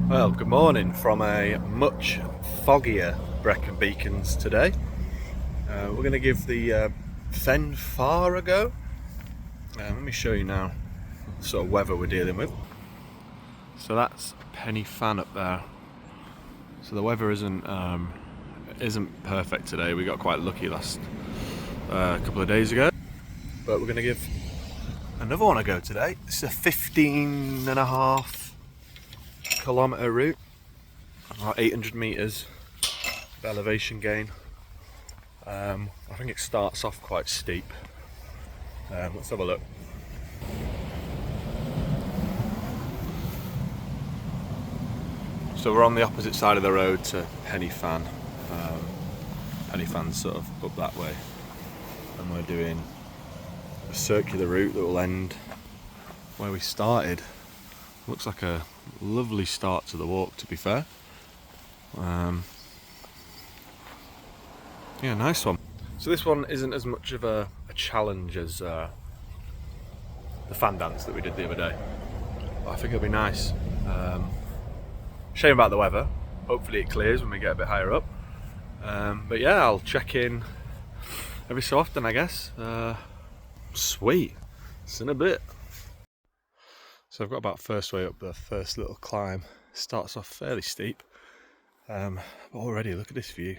Well, good morning from a much foggier Brecon Beacons today. We're going to give the Fan Fawr a go. Let me show you now the sort of weather we're dealing with. So that's Penny Fan up there. So the weather isn't perfect today. We got quite lucky last couple of days ago, but we're going to give another one a go today. This is a 15.5 kilometre route, about 800 metres of elevation gain. I think it starts off quite steep. Let's have a look. So we're on the opposite side of the road to Penny Fan. Penny Fan's sort of up that way, and we're doing a circular route that will end where we started. Looks like a lovely start to the walk, to be fair. Yeah, nice one. So this one isn't as much of a challenge as the fan dance that we did the other day, but I think it'll be nice. Shame about the weather. Hopefully it clears when we get a bit higher up. But yeah, I'll check in every so often, I guess. Sweet. See in a bit. So I've got about first way up the first little climb. Starts off fairly steep. But already look at this view.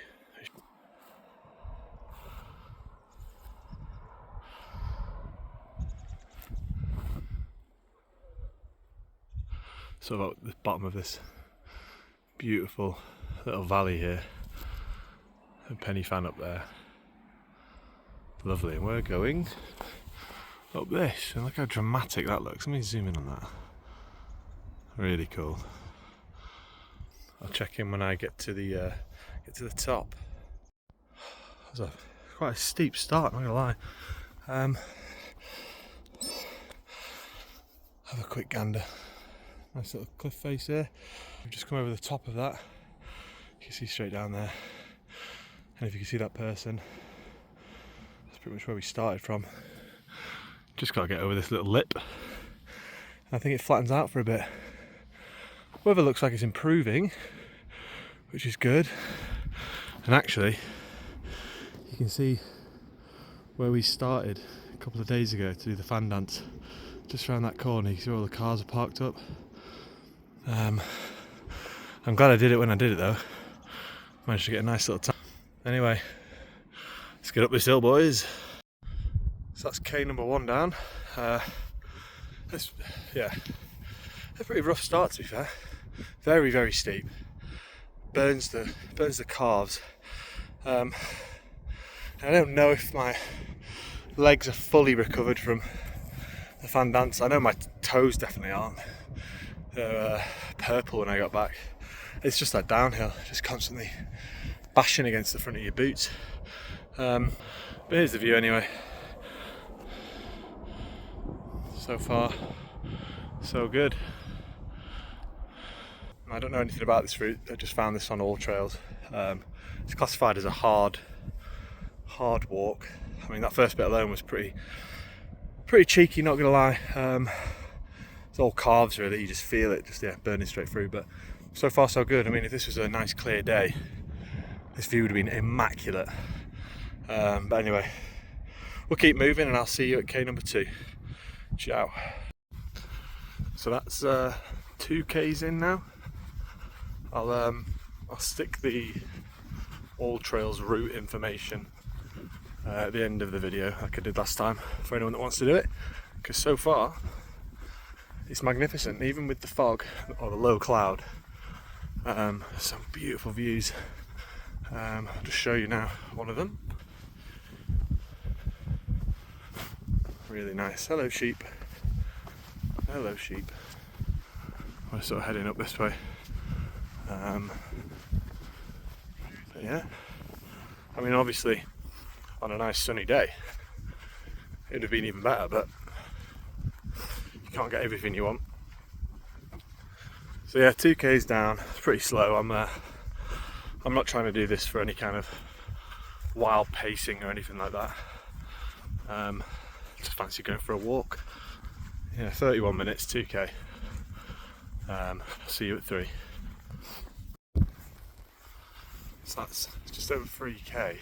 So about the bottom of this beautiful little valley here, and Penny Fan up there. Lovely, and we're going up this, and look how dramatic that looks. Let me zoom in on that. Really cool. I'll check in when I get to the top. That's quite a steep start, I'm not gonna lie. Have a quick gander. Nice little cliff face here. We've just come over the top of that. You can see straight down there. And if you can see that person, that's pretty much where we started from. Just got to get over this little lip. I think it flattens out for a bit. Weather looks like it's improving, which is good. And actually, you can see where we started a couple of days ago to do the fan dance. Just around that corner, you can see where all the cars are parked up. I'm glad I did it when I did it though. Managed to get a nice little time. Anyway, let's get up this hill, boys. So that's K number 1 down. It's a pretty rough start, to be fair. Very, very steep. Burns the calves. I don't know if my legs are fully recovered from the fan dance. I know my toes definitely aren't. They're purple when I got back. It's just that downhill, just constantly bashing against the front of your boots. But here's the view anyway. So far, so good. I don't know anything about this route. I just found this on all trails. It's classified as a hard walk. I mean, that first bit alone was pretty cheeky, not gonna lie. It's all calves really, you just feel it, burning straight through. But so far so good. I mean, if this was a nice clear day, this view would have been immaculate. But anyway, we'll keep moving and I'll see you at K number 2. Ciao. So that's 2 Ks in now. I'll stick the all trails route information at the end of the video, like I did last time, for anyone that wants to do it, because so far it's magnificent, even with the fog or the low cloud. Some beautiful views. I'll just show you now one of them. Really nice. Hello sheep. Hello sheep. We're sort of heading up this way. But yeah, I mean, obviously on a nice sunny day it would have been even better, but you can't get everything you want. So yeah, 2 Ks down. It's pretty slow. I'm not trying to do this for any kind of wild pacing or anything like that. Just fancy going for a walk. Yeah, 31 minutes, 2 K. See you at 3. So that's just over 3k.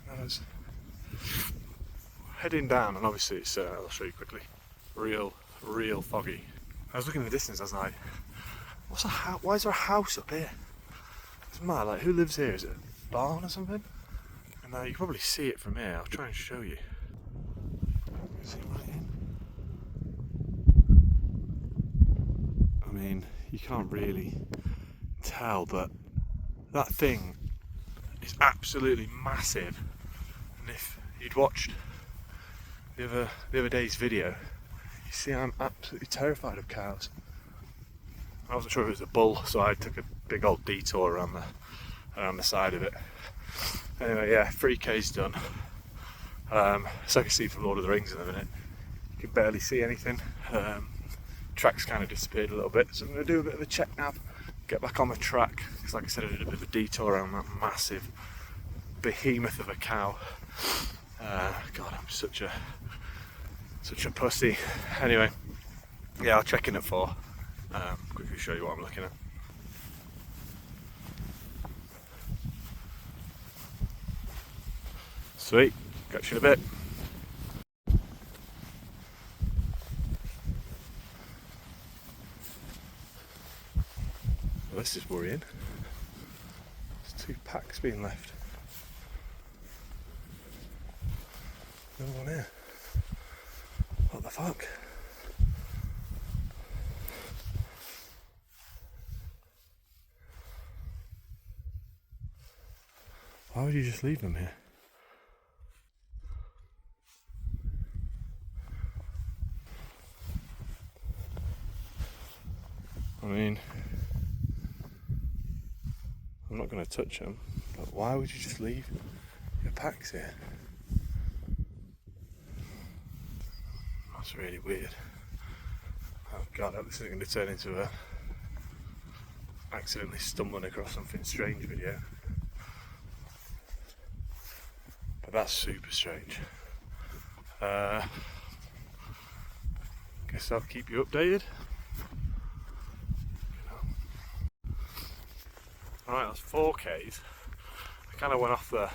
I was heading down, and obviously it's, I'll show you quickly, real foggy. I was looking in the distance, I was like, why is there a house up here? It's mad, like who lives here? Is it a barn or something? And you can probably see it from here. I'll try and show you. See right in. I mean, you can't really tell, but that thing is absolutely massive. And if you'd watched the other day's video, you see I'm absolutely terrified of cows. I wasn't sure if it was a bull, so I took a big old detour around the side of it. Anyway, yeah, 3k's done. So I can see from Lord of the Rings in a minute. You can barely see anything. Track's kind of disappeared a little bit, so I'm going to do a bit of a check now. Get back on the track, because like I said, I did a bit of a detour around that massive behemoth of a cow. God, I'm such a pussy. Anyway, yeah, I'll check in at 4. Quickly show you what I'm looking at. Sweet, catch you in a bit. Well, this is worrying. There's 2 packs being left. No one here. What the fuck? Why would you just leave them here? I mean, I'm not going to touch them, but why would you just leave your packs here? That's really weird. Oh god, I hope this isn't going to turn into a accidentally stumbling across something strange video. But that's super strange. Guess I'll keep you updated. Alright, that's 4k's. I kind of went off the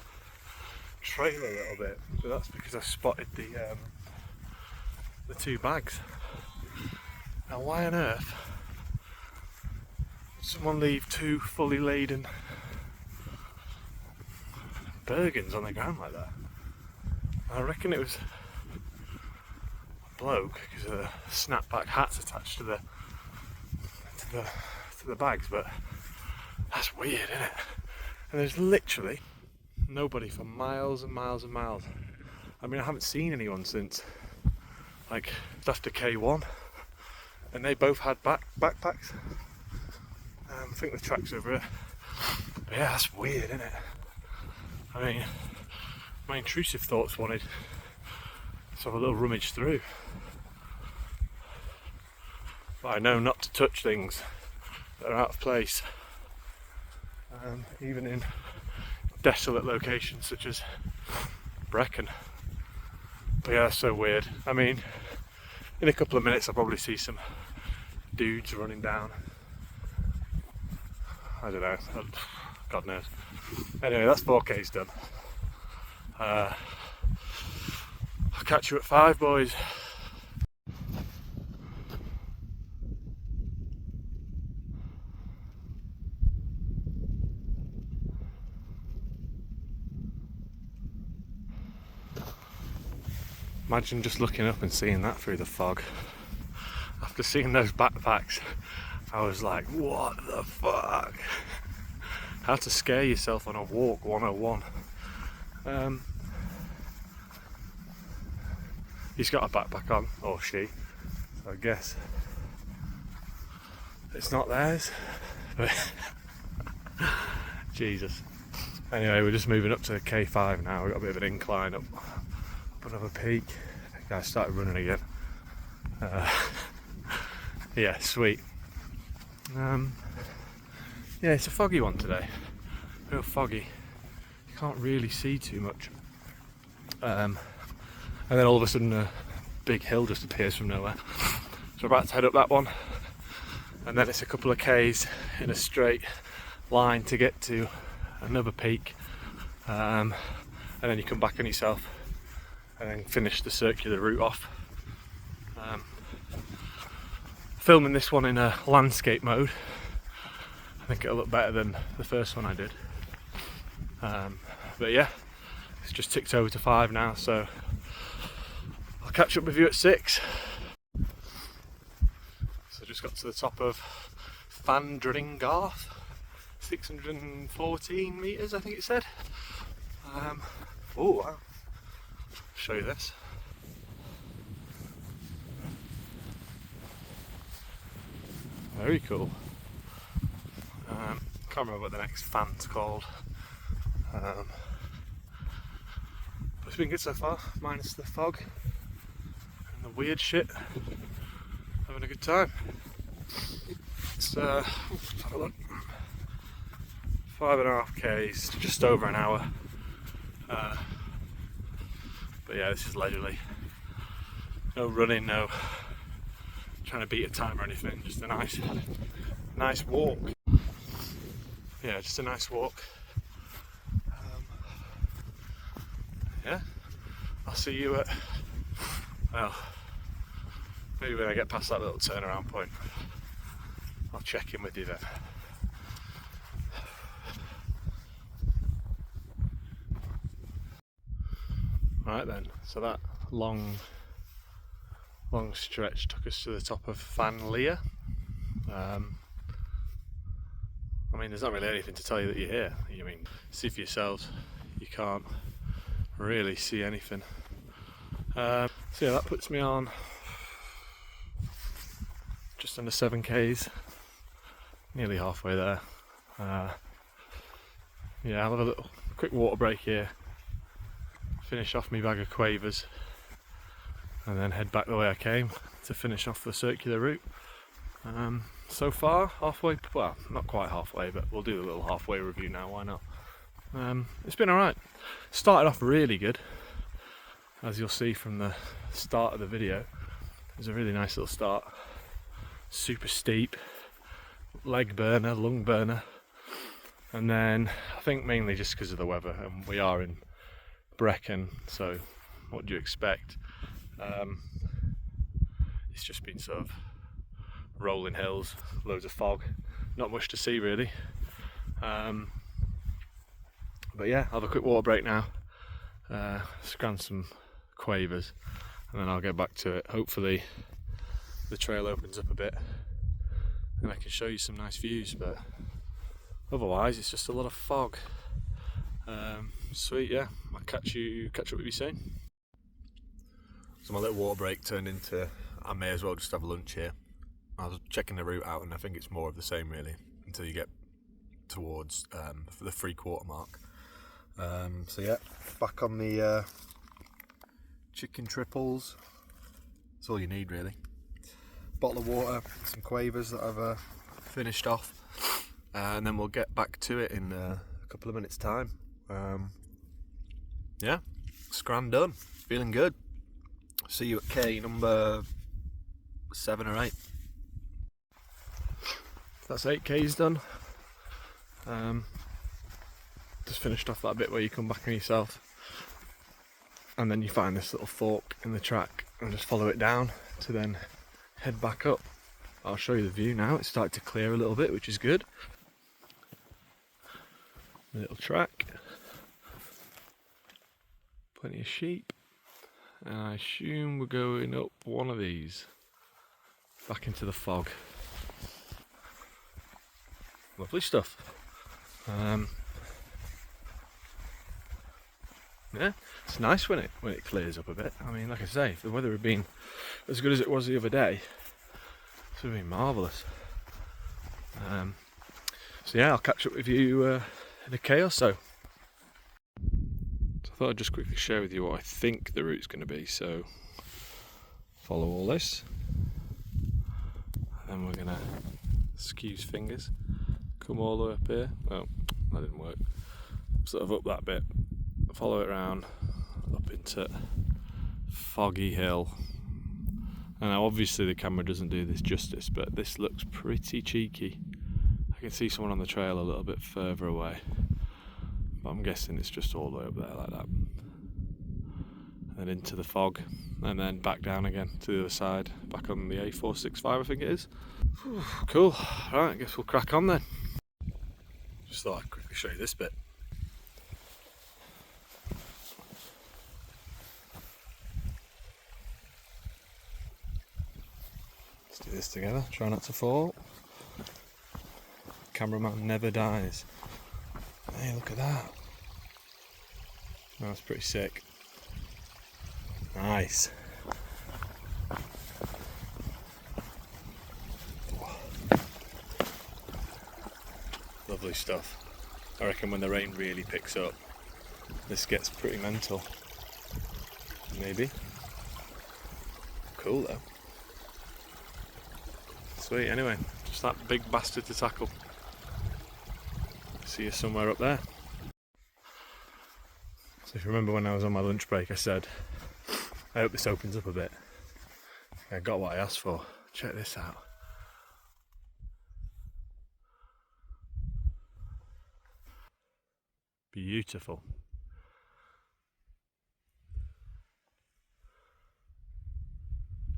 trail a little bit, but that's because I spotted the 2 bags. Now why on earth would someone leave 2 fully laden Bergens on the ground like that? I reckon it was a bloke, because the snapback hat's attached to the bags, but that's weird, isn't it? And there's literally nobody for miles and miles and miles. I mean, I haven't seen anyone since like after K1, and they both had backpacks. I think the track's over it. But yeah, that's weird, isn't it? I mean, my intrusive thoughts wanted to have a little rummage through, but I know not to touch things that are out of place, even in desolate locations such as Brecon. But yeah, that's so weird. I mean, in a couple of minutes I'll probably see some dudes running down. I don't know, God knows. Anyway, that's 4k's done. I'll catch you at 5, boys. Imagine just looking up and seeing that through the fog. After seeing those backpacks, I was like, what the fuck? How to scare yourself on a walk 101. He's got a backpack on, or she, so I guess it's not theirs, but Jesus. Anyway, we're just moving up to K5 now. We've got a bit of an incline up another peak. The guy started running again. Yeah, sweet. Yeah, it's a foggy one today. Real foggy. You can't really see too much. And then all of a sudden a big hill just appears from nowhere. So we're about to head up that one. And then it's a couple of K's in a straight line to get to another peak, and then you come back on yourself and then finish the circular route off. Filming this one in a landscape mode, I think it'll look better than the first one I did. But yeah, it's just ticked over to 5 now, so I'll catch up with you at 6. So just got to the top of Afon Dringarth, 614 metres I think it said. Oh wow, I'll show you this. Very cool. Can't remember what the next fan's called. But it's been good so far, minus the fog and the weird shit. Having a good time. It's let's have a look. 5.5 k's, just over an hour. But yeah, this is leisurely. No running, no trying to beat a time or anything. Just a nice walk. Yeah, just a nice walk. Yeah, I'll see you at, well, maybe when I get past that little turnaround point, I'll check in with you then. Right then, so that long stretch took us to the top of Fan Fawr. I mean, there's not really anything to tell you that you're here. I mean, see for yourselves, you can't really see anything. So yeah, that puts me on just under 7 k's, nearly halfway there. Yeah, I'll have a little quick water break here, finish off my bag of quavers, and then head back the way I came to finish off the circular route. So far, halfway, well, not quite halfway, but we'll do a little halfway review now, why not? It's been alright. Started off really good, as you'll see from the start of the video. It was a really nice little start. Super steep, leg burner, lung burner, and then I think mainly just because of the weather, and we are in Brecon, so what do you expect? It's just been sort of rolling hills, loads of fog, not much to see really. But yeah, I'll have a quick water break now, scran some quavers, and then I'll get back to it. Hopefully the trail opens up a bit and I can show you some nice views, but otherwise it's just a lot of fog. Sweet, yeah, I'll catch up with you soon. So my little water break turned into, I may as well just have a lunch here. I was checking the route out and I think it's more of the same really until you get towards the 3/4 mark. So yeah, back on the chicken triples. That's all you need really. Bottle of water, some quavers that I've finished off, and then we'll get back to it in a couple of minutes time. Yeah, scran done, feeling good. See you at K number 7 or 8. That's 8 K's done. Just finished off that bit where you come back on yourself and then you find this little fork in the track and just follow it down to then head back up. I'll show you the view now. It's started to clear a little bit, which is good. A little track, plenty of sheep, and I assume we're going up one of these back into the fog. Lovely stuff. Yeah, it's nice when it clears up a bit. I mean, like I say, if the weather had been as good as it was the other day, this would have been marvellous. So yeah, I'll catch up with you in a K or so. So I thought I'd just quickly share with you what I think the route's going to be. So follow all this, and we're going to, excuse fingers, come all the way up here. Well, that didn't work. Sort of up that bit, follow it around up into Foggy Hill. And now obviously the camera doesn't do this justice, but this looks pretty cheeky. I can see someone on the trail a little bit further away, but I'm guessing it's just all the way up there like that. And then into the fog, and then back down again to the other side, back on the A465 I think it is. Whew, cool, right, I guess we'll crack on then. Just thought I'd quickly show you this bit. Let's do this together, try not to fall. Cameraman never dies. Hey, look at that. That's pretty sick. Nice. Lovely stuff. I reckon when the rain really picks up, this gets pretty mental. Maybe. Cool though. Sweet, anyway, just that big bastard to tackle. See you somewhere up there. So if you remember when I was on my lunch break, I said, I hope this opens up a bit. I got what I asked for. Check this out. Beautiful.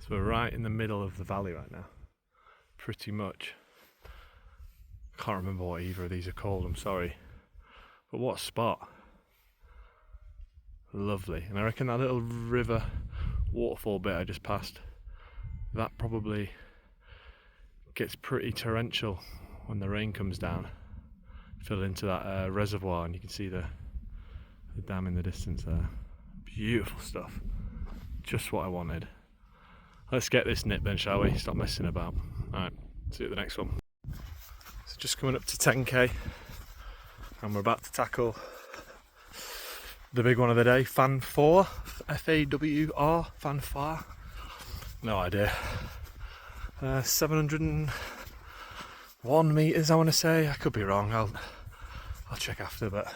So we're right in the middle of the valley right now. Pretty much. Can't remember what either of these are called, I'm sorry. But what a spot. Lovely. And I reckon that little river waterfall bit I just passed, that probably gets pretty torrential when the rain comes down. Fill into that reservoir, and you can see the dam in the distance there. Beautiful stuff. Just what I wanted. Let's get this nip then, shall we? Stop messing about. Alright, see you at the next one. So just coming up to 10k, and we're about to tackle the big one of the day, Fan Fawr, F-A-W-R, Fan Fawr. No idea. 701 metres I want to say, I could be wrong, I'll check after, but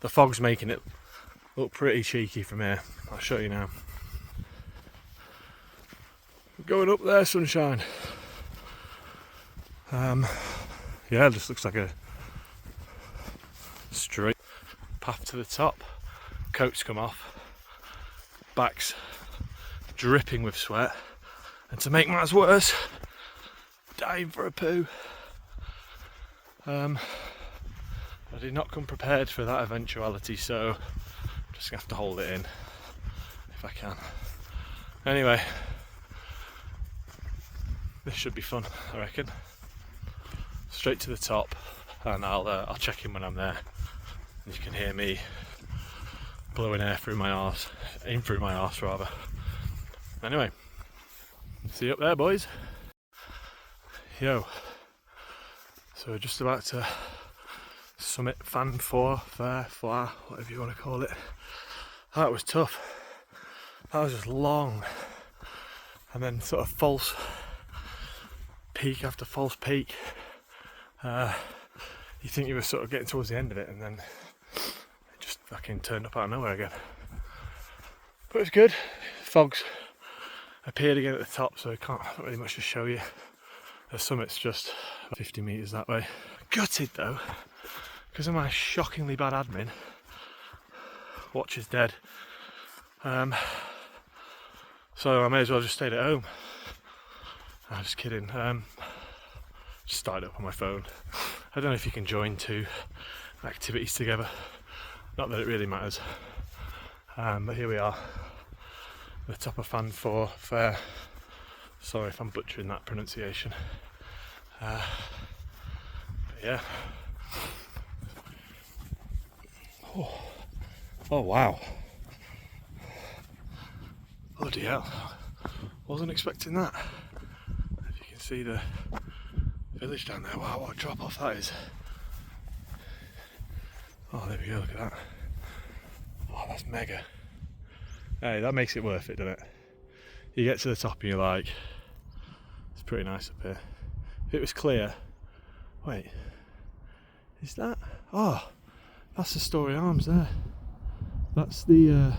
the fog's making it look pretty cheeky from here. I'll show you now. We're going up there, sunshine. Yeah, it just looks like a straight path to the top. Coat's come off, back's dripping with sweat, and to make matters worse, dying for a poo. I did not come prepared for that eventuality, so I'm just gonna have to hold it in if I can. Anyway, this should be fun, I reckon. Straight to the top, and I'll check in when I'm there. And you can hear me blowing air through my arse, in through my arse rather. Anyway, see you up there, boys. Yo, so we're just about to summit Fan Fawr, whatever you want to call it. That was tough. That was just long, and then sort of false peak after false peak. You think you were sort of getting towards the end of it, and then it just fucking turned up out of nowhere again. But it's good. Fog's appeared again at the top, so I can't, not really much to show you. The summit's just 50 metres that way. Gutted though, because of my shockingly bad admin. Watch is dead. So I may as well just stayed at home. I'm just kidding. Just started up on my phone. I don't know if you can join two activities together. Not that it really matters. But here we are, the top of Fan Fawr. Sorry if I'm butchering that pronunciation. But yeah. Oh wow. Bloody hell. Wasn't expecting that. If you can see the village down there. Wow, what a drop off that is. Oh, there we go, look at that. Oh, that's mega. Hey, that makes it worth it, doesn't it? You get to the top and you're like, it's pretty nice up here. If it was clear, wait, is that? Oh, that's the Story Arms there. That's the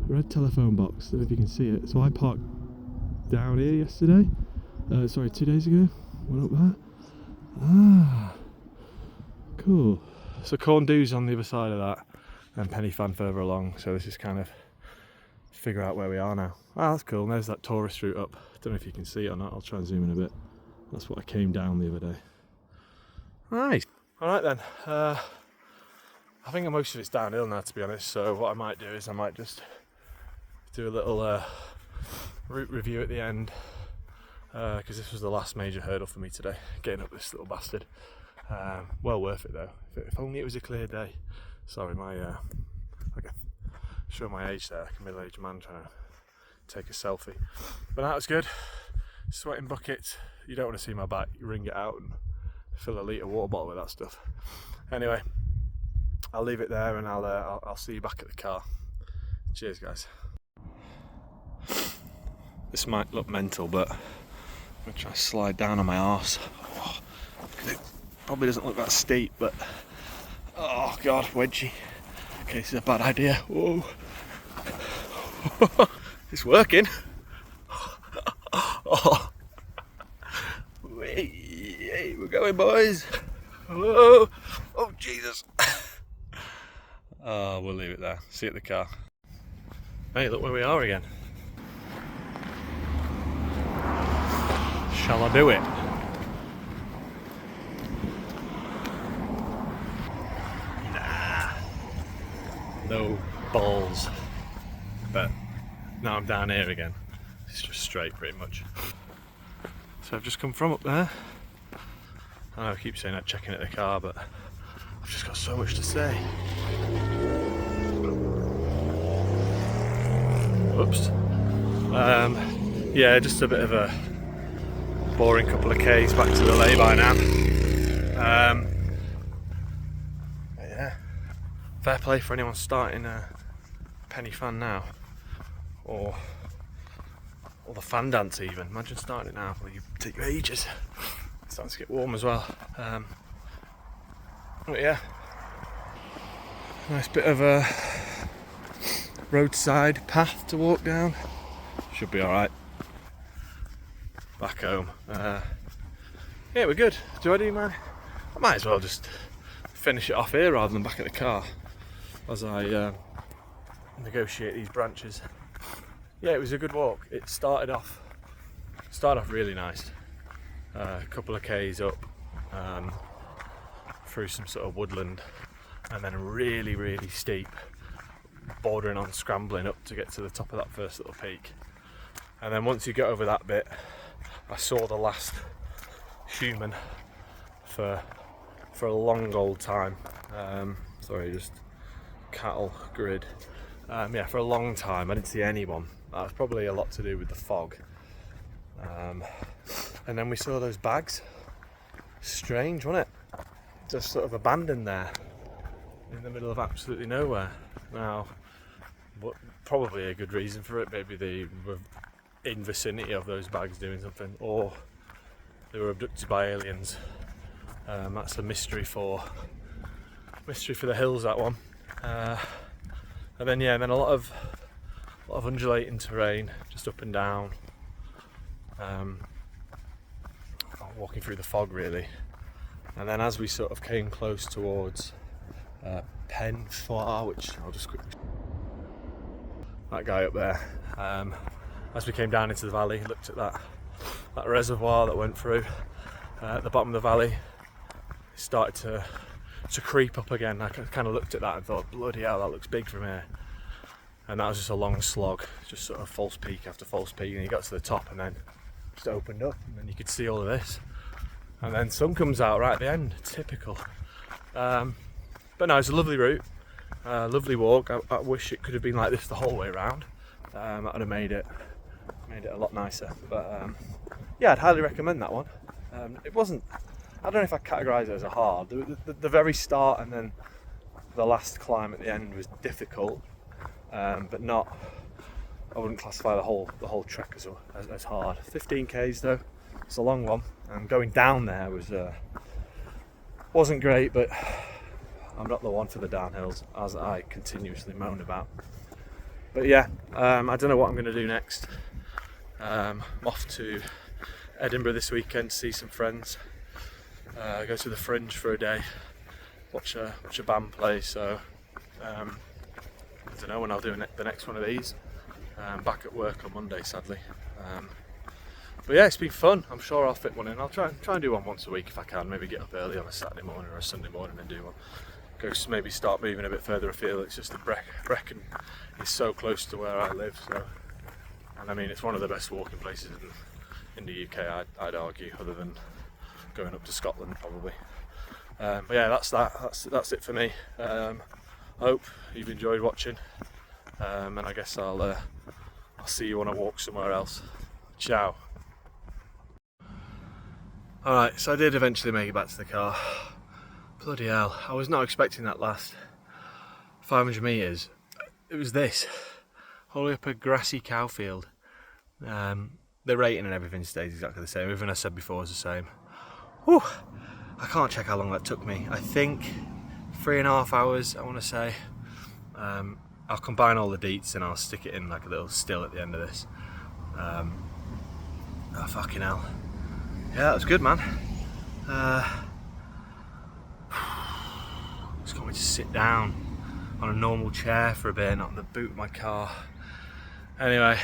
red telephone box, I don't know if you can see it. So I parked down here yesterday, sorry, 2 days ago, went up Ah, cool. So Corndew's on the other side of that, and Penny Fan further along. So this is kind of figure out where we are now. Ah, that's cool. And there's that tourist route up. Don't know if you can see it or not. I'll try and zoom in a bit. That's what I came down the other day. Nice. All right then. I think most of it's downhill now, to be honest. So what I might do is I might just do a little route review at the end, because this was the last major hurdle for me today, getting up this little bastard. Well worth it though. If only it was a clear day. Sorry, my show my age there, like a middle-aged man trying to take a selfie. But that was good. Sweating buckets. You don't want to see my back. You wring it out and fill a litre water bottle with that stuff. Anyway, I'll leave it there, and I'll see you back at the car. Cheers, guys. This might look mental, but I'm gonna try to slide down on my arse. Oh, it probably doesn't look that steep, but oh god, wedgie. Okay, this is a bad idea. Whoa. It's working. Oh. Hey, we're going, boys. Whoa. Oh, Jesus. Oh, we'll leave it there. See you at the car. Hey, look where we are again. Shall I do it? Nah. No balls. But now I'm down here again. It's just straight pretty much. So I've just come from up there. I know I keep saying I'm checking at the car, but I've just got so much to say. Oops. Yeah, just a bit of a boring couple of Ks back to the lay-by now. But yeah, fair play for anyone starting a Penny Fan now, or the fan dance even. Imagine starting it now. Well, you take you ages. It's starting to get warm as well. But yeah, nice bit of a roadside path to walk down. Should be all right. Back home. Yeah, we're good. Do I do my? I might as well just finish it off here rather than back at the car as I negotiate these branches. Yeah, it was a good walk. It started off really nice. A couple of Ks up through some sort of woodland, and then really, really steep, bordering on scrambling up to get to the top of that first little peak. And then once you get over that bit, I saw the last human for a long old time. Sorry, just cattle grid. Yeah, for a long time I didn't see anyone. That was probably a lot to do with the fog. And then we saw those bags. Strange, wasn't it? Just sort of abandoned there in the middle of absolutely nowhere. Now, probably a good reason for it. Maybe they were in vicinity of those bags doing something, or they were abducted by aliens. That's a mystery for the hills, that one. And then a lot of undulating terrain, just up and down. Walking through the fog really. And then as we sort of came close towards Fan Fawr, which I'll just quickly, that guy up there. As we came down into the valley, looked at that reservoir that went through at the bottom of the valley. It started to creep up again. I kind of looked at that and thought, bloody hell, that looks big from here. And that was just a long slog, just sort of false peak after false peak, and you got to the top and then just opened up, and then you could see all of this. And then sun comes out right at the end, typical. But no, it's a lovely route, lovely walk. I wish it could have been like this the whole way around. That would have made it a lot nicer. But yeah, I'd highly recommend that one. It wasn't, I don't know if I categorise it as a hard. The very start and then the last climb at the end was difficult, but not, I wouldn't classify the whole trek as hard. 15 Ks though, it's a long one, and going down there wasn't great, but I'm not the one for the downhills, as I continuously moan about. But yeah, I don't know what I'm going to do next. I'm off to Edinburgh this weekend to see some friends. go to the Fringe for a day, watch a band play. So I don't know when I'll do the next one of these. Back at work on Monday, sadly. But yeah, it's been fun. I'm sure I'll fit one in. I'll try and do one once a week if I can. Maybe get up early on a Saturday morning or a Sunday morning and do one. Go maybe start moving a bit further afield. It's just that Brecon is so close to where I live. So, and I mean, it's one of the best walking places in the UK. I'd argue, other than going up to Scotland probably. But yeah, that's it for me. I hope you've enjoyed watching, and I guess I'll see you on a walk somewhere else. Ciao. Alright, so I did eventually make it back to the car. Bloody hell, I was not expecting that last 500 metres. It was this, all the way up a grassy cow field. The rating and everything stays exactly the same. Everything I said before was the same. Whew. I can't check how long that took me. I think 3.5 hours, I want to say. I'll combine all the deets and I'll stick it in like a little still at the end of this. Oh fucking hell. Yeah, that was good, man. Just got me to sit down on a normal chair for a bit, not in the boot of my car. Anyway,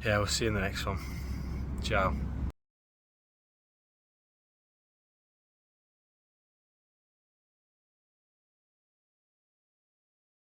yeah, we'll see you in the next one. Ciao.